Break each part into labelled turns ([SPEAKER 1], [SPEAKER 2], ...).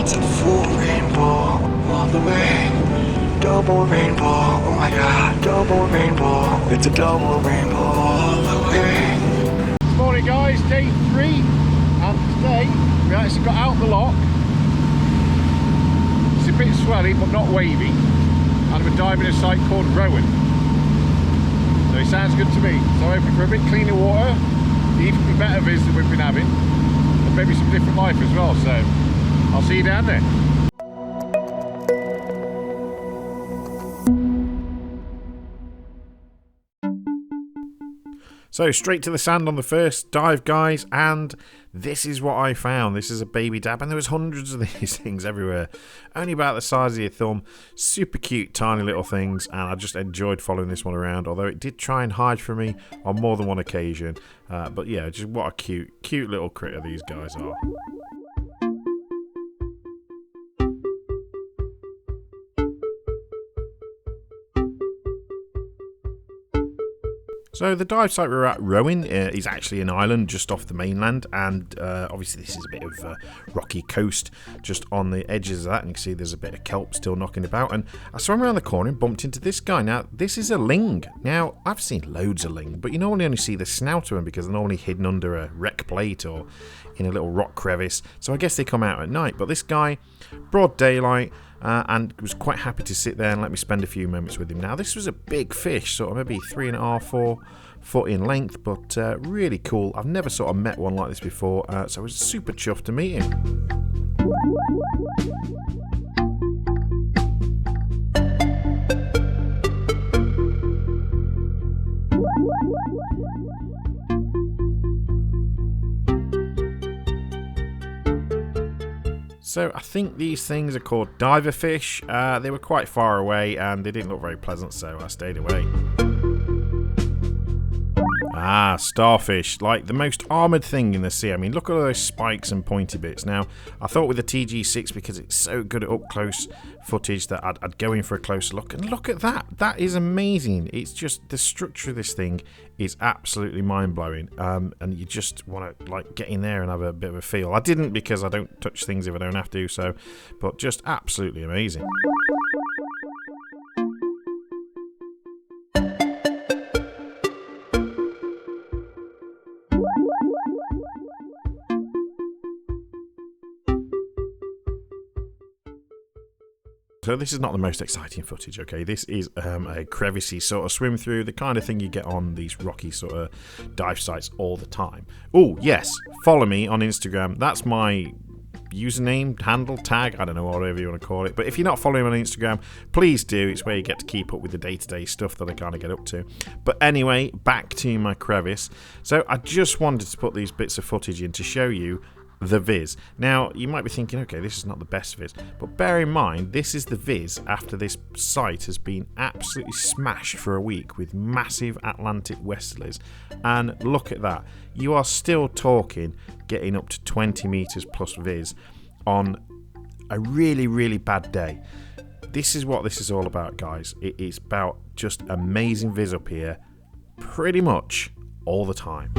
[SPEAKER 1] It's a full rainbow all the way. Double rainbow, oh my god, double rainbow. It's a double rainbow all the way.
[SPEAKER 2] Morning guys, day 3, and today we actually got out the loch. It's a bit swelly but not wavy, and we're diving a site called Roin. So it sounds good to me. So hoping for a bit cleaner water, even better viz than we've been having, and maybe some different life as well. So I'll see you down there. So straight to the sand on the first dive, guys, and this is what I found. This is a baby dab, and there was hundreds of these things everywhere, only about the size of your thumb. Super cute, tiny little things, and I just enjoyed following this one around, although it did try and hide from me on more than one occasion. But yeah, just what a cute little critter these guys are. So the dive site we're at, Roin, is actually an island just off the mainland, and obviously this is a bit of a rocky coast just on the edges of that, and you can see there's a bit of kelp still knocking about. And I swam around the corner and bumped into this guy. Now this is a Ling. Now I've seen loads of Ling, but you normally only see the snout of them because they're normally hidden under a wreck plate or in a little rock crevice, so I guess they come out at night. But this guy, broad daylight, and was quite happy to sit there and let me spend a few moments with him. Now this was a big fish, sort of maybe 3.5, 4 foot in length, but really cool. I've never sort of met one like this before, so I was super chuffed to meet him. So I think these things are called diver fish. They were quite far away and they didn't look very pleasant, so I stayed away. Ah, starfish, like the most armoured thing in the sea. I mean, look at all those spikes and pointy bits. Now, I thought with the TG6, because it's so good at up-close footage, that I'd go in for a closer look. And look at that. That is amazing. It's just, the structure of this thing is absolutely mind-blowing. And you just want to, like, get in there and have a bit of a feel. I didn't, because I don't touch things if I don't have to, so, but just absolutely amazing. So this is not the most exciting footage, okay? This is a crevice sort of swim through, the kind of thing you get on these rocky sort of dive sites all the time. Oh, yes, follow me on Instagram. That's my username, handle, tag, I don't know, whatever you want to call it. But if you're not following me on Instagram, please do. It's where you get to keep up with the day-to-day stuff that I kind of get up to. But anyway, back to my crevice. So I just wanted to put these bits of footage in to show you the viz. Now you might be thinking, okay, this is not the best viz, but bear in mind this is the viz after this site has been absolutely smashed for a week with massive Atlantic westerlies. And look at that, you are still talking getting up to 20 meters plus viz on a really bad day. This is what this is all about, guys. It is about just amazing viz up here pretty much all the time.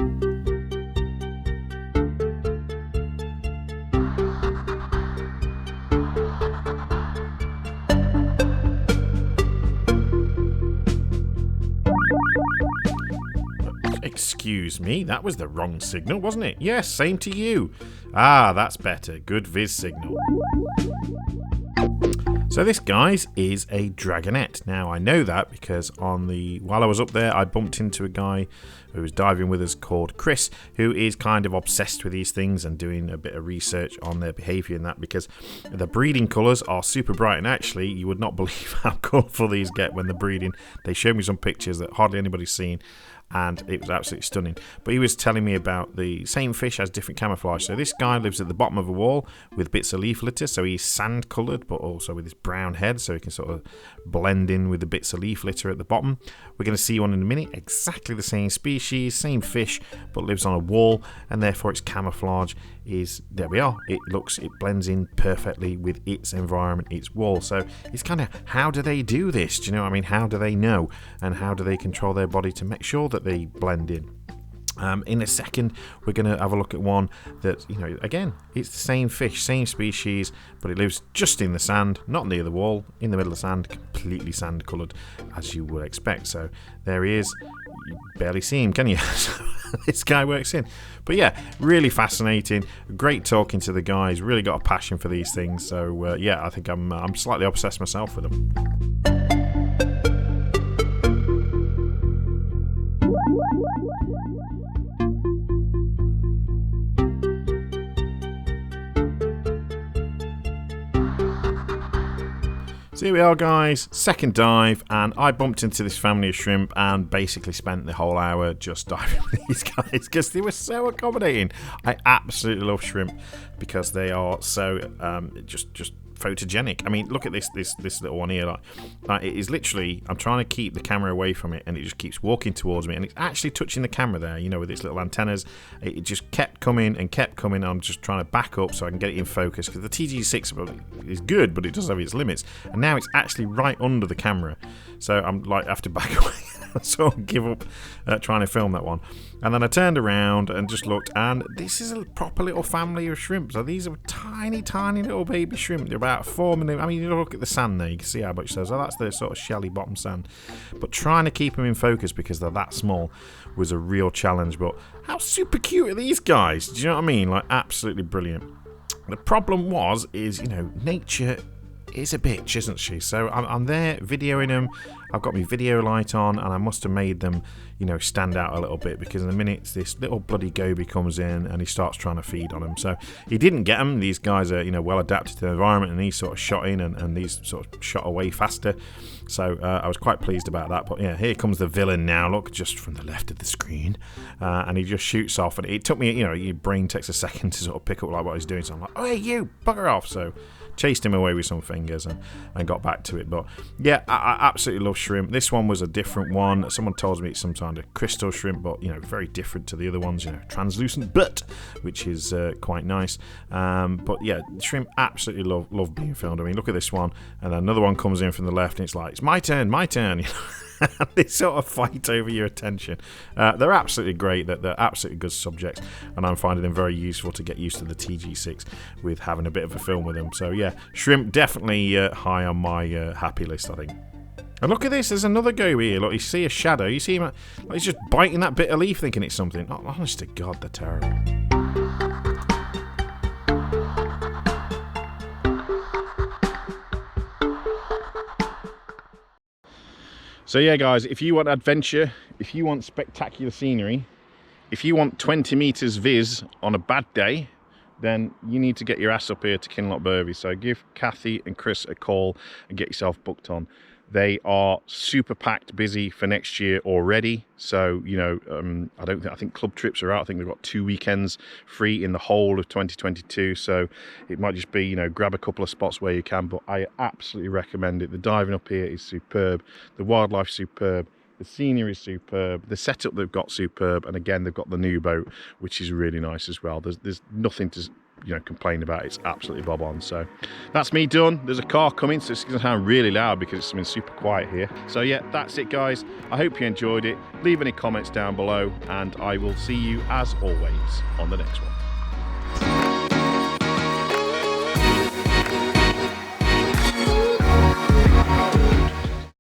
[SPEAKER 2] Excuse me, that was the wrong signal, wasn't it? Yes, same to you. Ah, that's better. Good viz signal. So this, guys, is a Dragonette. Now, I know that because while I was up there, I bumped into a guy who was diving with us called Chris, who is kind of obsessed with these things and doing a bit of research on their behaviour and that, because the breeding colours are super bright, and actually you would not believe how colourful these get when they're breeding. They showed me some pictures that hardly anybody's seen, and it was absolutely stunning. But he was telling me about the same fish has different camouflage. So this guy lives at the bottom of a wall with bits of leaf litter, so he's sand coloured, but also with his brown head, so he can sort of blend in with the bits of leaf litter at the bottom. We're going to see one in a minute, exactly the same species, same fish, but lives on a wall, and therefore its camouflage is, there we are, it blends in perfectly with its environment, its wall. So it's kind of, how do they do this? Do you know what I mean? How do they know, and how do they control their body to make sure that they blend in? In a second, we're going to have a look at one that, you know, again, it's the same fish, same species, but it lives just in the sand, not near the wall, in the middle of the sand, completely sand coloured, as you would expect. So there he is. You barely see him, can you? This guy works in. But yeah, really fascinating. Great talking to the guys. Really got a passion for these things. So yeah, I think I'm slightly obsessed myself with them. So here we are, guys, second dive, and I bumped into this family of shrimp and basically spent the whole hour just diving with these guys because they were so accommodating. I absolutely love shrimp because they are so just photogenic. I mean, look at this little one here. Like it is literally, I'm trying to keep the camera away from it, and it just keeps walking towards me, and it's actually touching the camera there, you know, with its little antennas. It just kept coming and kept coming. I'm just trying to back up so I can get it in focus because the TG6 is good, but it does have its limits. And now it's actually right under the camera, so I'm like, I have to back away. So I give up trying to film that one. And then I turned around and just looked, and this is a proper little family of shrimp. So these are tiny, tiny little baby shrimp. They're about 4 millimeters. I mean, you look at the sand there, you can see how much. So that's the sort of shelly bottom sand. But trying to keep them in focus because they're that small was a real challenge. But how super cute are these guys? Do you know what I mean? Like, absolutely brilliant. The problem is, you know, nature is a bitch, isn't she? So I'm there videoing them. I've got my video light on, and I must have made them, you know, stand out a little bit because in a minute this little bloody goby comes in and he starts trying to feed on them. So he didn't get them. These guys are, you know, well adapted to the environment, and he sort of shot in and these sort of shot away faster. So I was quite pleased about that. But yeah, here comes the villain now. Look, just from the left of the screen, and he just shoots off. And it took me, you know, your brain takes a second to sort of pick up like what he's doing. So I'm like, oh hey, you bugger off. So chased him away with some fingers and got back to it. But yeah, I absolutely love shrimp. This one was a different one. Someone told me it's some kind of crystal shrimp, but, you know, very different to the other ones, you know, translucent but, which is quite nice. But yeah, shrimp absolutely love being filmed. I mean, look at this one, and then another one comes in from the left, and it's like, it's my turn, you know. They sort of fight over your attention. They're absolutely great. They're absolutely good subjects, and I'm finding them very useful to get used to the TG6 with having a bit of a film with them. So yeah, shrimp definitely high on my happy list, I think. And look at this, there's another goby here. Look, you see a shadow. You see him, like, he's just biting that bit of leaf thinking it's something. Oh, honest to God, they're terrible. So yeah, guys, if you want adventure, if you want spectacular scenery, if you want 20 meters viz on a bad day, then you need to get your ass up here to Kinlochbervie. So give Kathy and Chris a call and get yourself booked on. They are super packed busy for next year already. So, you know, I think club trips are out. I think they've got 2 weekends free in the whole of 2022. So it might just be, you know, grab a couple of spots where you can. But I absolutely recommend it. The diving up here is superb. The wildlife's superb. The scenery is superb. The setup they've got superb. And again, they've got the new boat, which is really nice as well. There's nothing to, you know, complain about. It's absolutely bob on. So that's me done. There's a car coming, so it's going to sound really loud because it's been super quiet here. So yeah, that's it, guys. I hope you enjoyed it. Leave any comments down below, and I will see you as always on the next one.